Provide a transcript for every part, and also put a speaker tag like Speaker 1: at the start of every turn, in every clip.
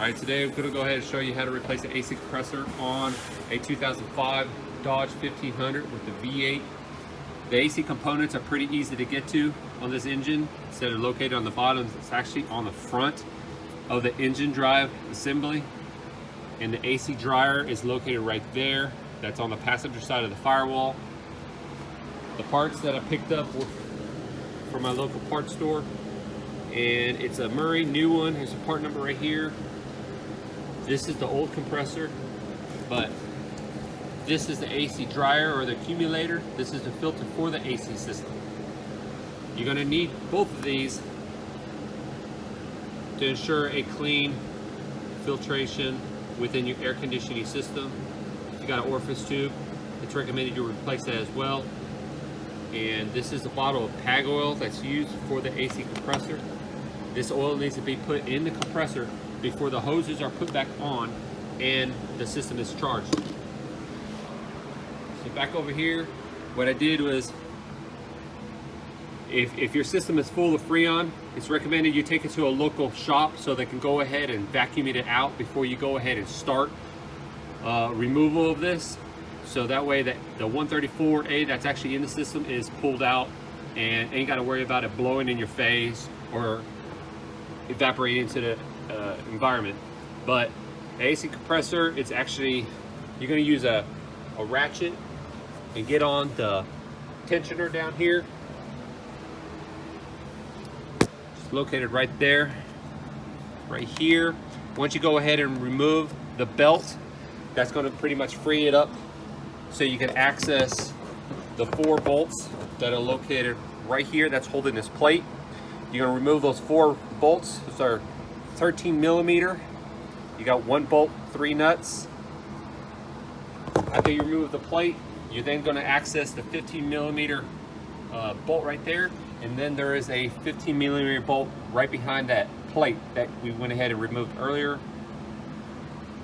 Speaker 1: Alright, today I'm going to go ahead and show you how to replace the AC compressor on a 2005 Dodge 1500 with the V8. The AC components are pretty easy to get to on this engine. Instead of located on the bottom, it's actually on the front of the engine drive assembly. And the AC dryer is located right there. That's on the passenger side of the firewall. The parts that I picked up were from my local parts store. And it's a Murray new one. Here's a part number right here. This is the old compressor, but this is the AC dryer or the accumulator. This is the filter for the AC system. You're going to need both of these to ensure a clean filtration within your air conditioning system. If you got an orifice tube, it's recommended you replace that as well. And this is a bottle of PAG oil that's used for the AC compressor. This oil needs to be put in the compressor before the hoses are put back on and the system is charged. So back over here, what I did was, if your system is full of Freon, it's recommended you take it to a local shop so they can go ahead and vacuum it out before you go ahead and start removal of this. So that way that the 134A that's actually in the system is pulled out and ain't got to worry about it blowing in your face or evaporating into the environment. But the AC compressor, it's actually, you're going to use a ratchet and get on the tensioner down here. It's located right there, right here. Once you go ahead and remove the belt, that's going to pretty much free it up so you can access the 4 bolts that are located right here that's holding this plate. You're going to remove those 4 bolts. Those are 13 millimeter. You got 1 bolt, 3 nuts. After you remove the plate, you're then going to access the 15 millimeter bolt right there. And then there is a 15 millimeter bolt right behind that plate that we went ahead and removed earlier.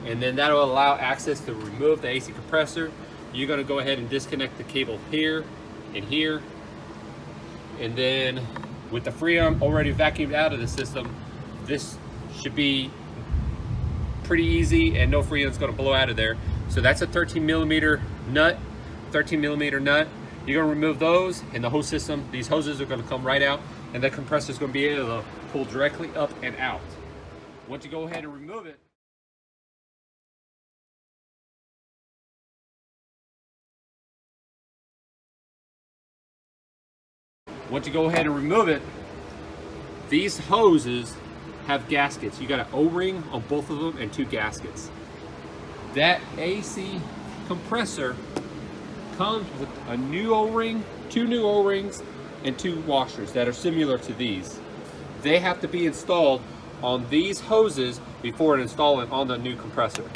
Speaker 1: And then that will allow access to remove the AC compressor. You're going to go ahead and disconnect the cable here and here. And then with the Freon already vacuumed out of the system, this should be pretty easy and no Freon is going to blow out of there. So that's a 13 millimeter nut, 13 millimeter nut. You're going to remove those and the hose system, these hoses are going to come right out and the compressor is going to be able to pull directly up and out. Once you go ahead and remove it, these hoses have gaskets. You got an O-ring on both of them and 2 gaskets. That AC compressor comes with a new O-ring, 2 new O-rings, and 2 washers that are similar to these. They have to be installed on these hoses before installing on the new compressor.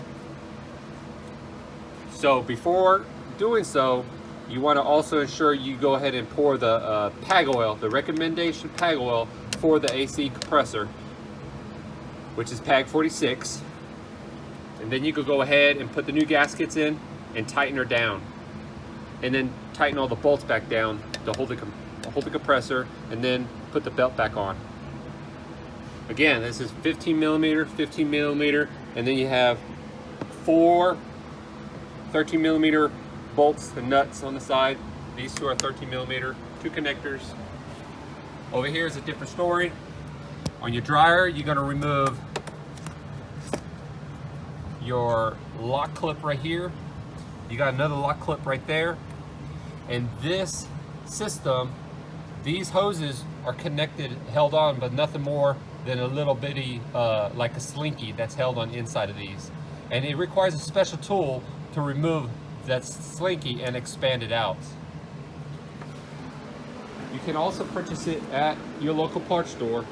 Speaker 1: So before doing so, you want to also ensure you go ahead and pour the PAG oil, the recommendation PAG oil for the AC compressor, which is PAG 46. And then you could go ahead and put the new gaskets in and tighten her down. And then tighten all the bolts back down to hold the compressor, and then put the belt back on. Again, this is 15 millimeter, 15 millimeter, and then you have 4 13 millimeter bolts and nuts on the side. These 2 are 13 millimeter, 2 connectors. Over here is a different story. On your dryer, you're going to remove your lock clip right here. You got another lock clip right there. And this system, these hoses are connected, held on, but nothing more than a little bitty, like a slinky that's held on inside of these. And it requires a special tool to remove that slinky and expand it out. You can also purchase it at your local parts store,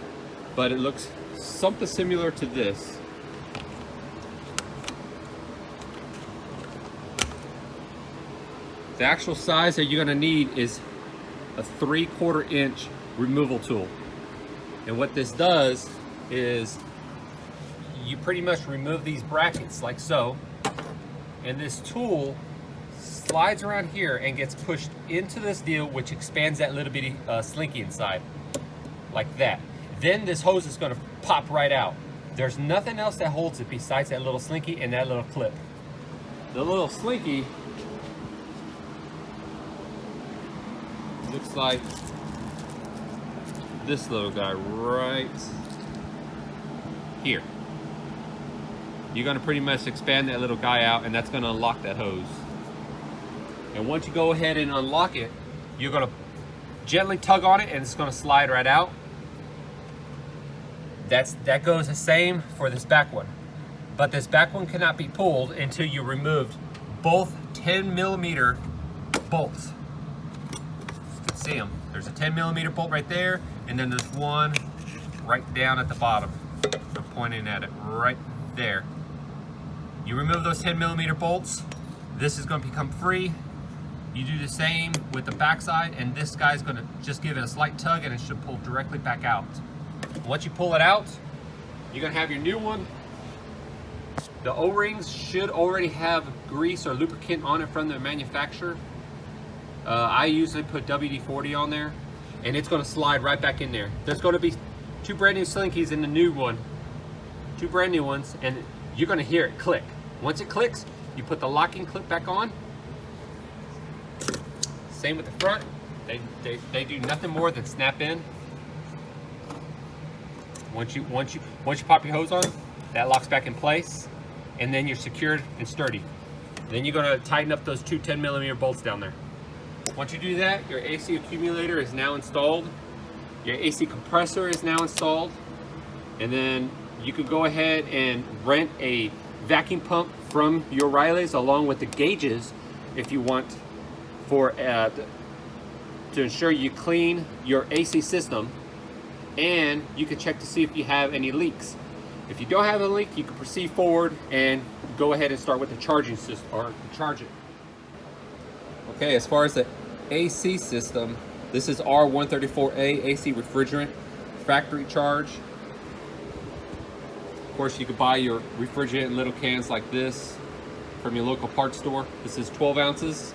Speaker 1: but it looks something similar to this. The actual size that you're going to need is a 3/4 inch removal tool. And what this does is you pretty much remove these brackets like so, and this tool slides around here and gets pushed into this deal, which expands that little bitty slinky inside like that. Then this hose is going to pop right out. There's nothing else that holds it besides that little slinky and that little clip. The little slinky looks like this little guy right here. You're gonna pretty much expand that little guy out, and that's gonna unlock that hose. And once you go ahead and unlock it, you're gonna gently tug on it and it's gonna slide right out. That goes the same for this back one. But this back one cannot be pulled until you removed both 10mm bolts. You can see them. There's a 10mm bolt right there, and then there's one right down at the bottom. I'm pointing at it right there. You remove those 10mm bolts, this is going to become free. You do the same with the backside, and this guy's going to just give it a slight tug and it should pull directly back out. Once you pull it out, you're going to have your new one. The O-rings should already have grease or lubricant on it from the manufacturer. I usually put WD-40 on there, and it's going to slide right back in there. There's going to be 2 brand new slinkies in the new one, 2 brand new ones, and you're going to hear it click. Once it clicks, you put the locking clip back on. Same with the front. They do nothing more than snap in. Once you pop your hose on, that locks back in place, and then you're secured and sturdy. Then you're going to tighten up those 2 10mm bolts down there. Once you do that, your AC accumulator is now installed. Your AC compressor is now installed. And then you could go ahead and rent a vacuum pump from your Riley's along with the gauges if you want for to ensure you clean your AC system, and you can check to see if you have any leaks. If you don't have a leak, you can proceed forward and go ahead and start with the charging system or charge it. Okay, as far as the AC system, this is R134A AC refrigerant factory charge. Of course, you could buy your refrigerant in little cans like this from your local parts store. This is 12 ounces.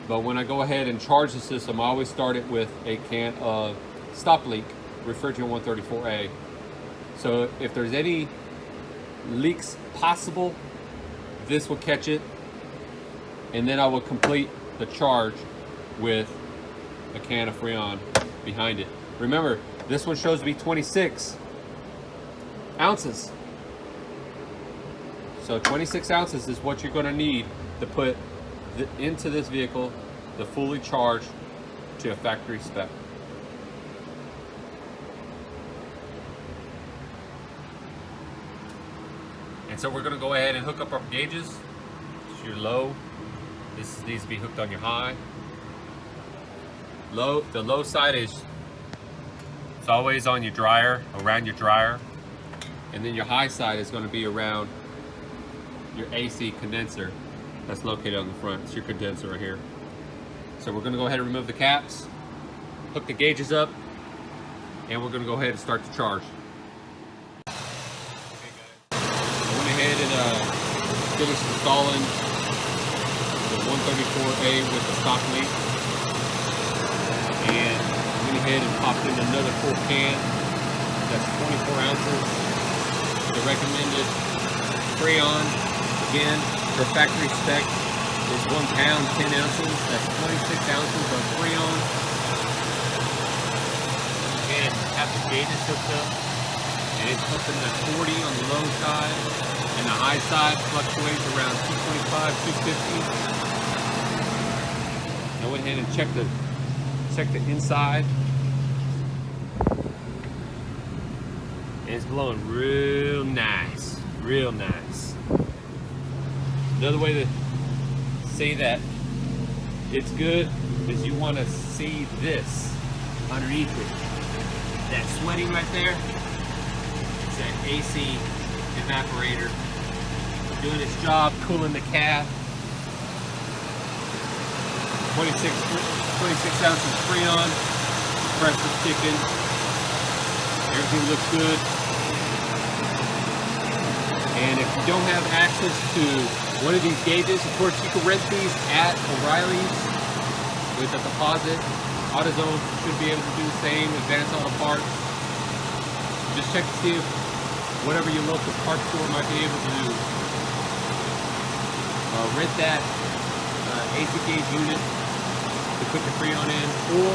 Speaker 1: But when I go ahead and charge the system, I always start it with a can of stop leak refrigerant 134A. So if there's any leaks possible, this will catch it, and then I will complete the charge with a can of Freon behind it. Remember, this one shows to be 26 ounces. So 26 ounces is what you're going to need to put into this vehicle to fully charge to a factory spec. And so we're going to go ahead and hook up our gauges. It's your low. This needs to be hooked on your high. Low. The low side is it's always on your dryer, around your dryer, and then your high side is going to be around your AC condenser that's located on the front. It's your condenser right here. So we're going to go ahead and remove the caps, hook the gauges up, and we're going to go ahead and start the charge. And finished installing the 134A with the stock leak, and went ahead and popped in another full can that's 24 ounces. The recommended Freon, again, for factory spec is 1 pound 10 ounces. That's 26 ounces of Freon. And have the gauges hooked up, and it's hooked in the 40 on the low side. And the high side fluctuates around 225, 250. I went ahead and check the inside. And it's blowing real nice, real nice. Another way to say that it's good is you want to see this underneath it. That sweating right there, it's that AC evaporator doing its job, cooling the cab. 26 ounces Freon, pressure's kicking, everything looks good. And if you don't have access to one of these gauges, of course you can rent these at O'Reilly's with a deposit. AutoZone should be able to do the same. Advanced Auto Parts. Just check to see if whatever your local parts store might be able to do. Rent that AC gauge unit to put the Freon in, or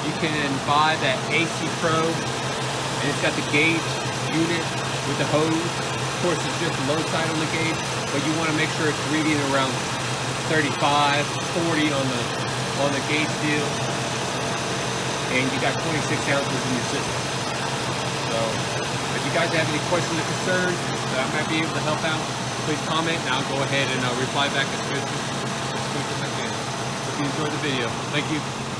Speaker 1: you can buy that AC Pro, and it's got the gauge unit with the hose. Of course, it's just the low side on the gauge, but you want to make sure it's reading around 35, 40 on the gauge deal, and you got 26 ounces in your system. So, if you guys have any questions or concerns that I might be able to help out, please comment, and I'll go ahead and reply back as quick as I can. Hope you enjoyed the video. Thank you.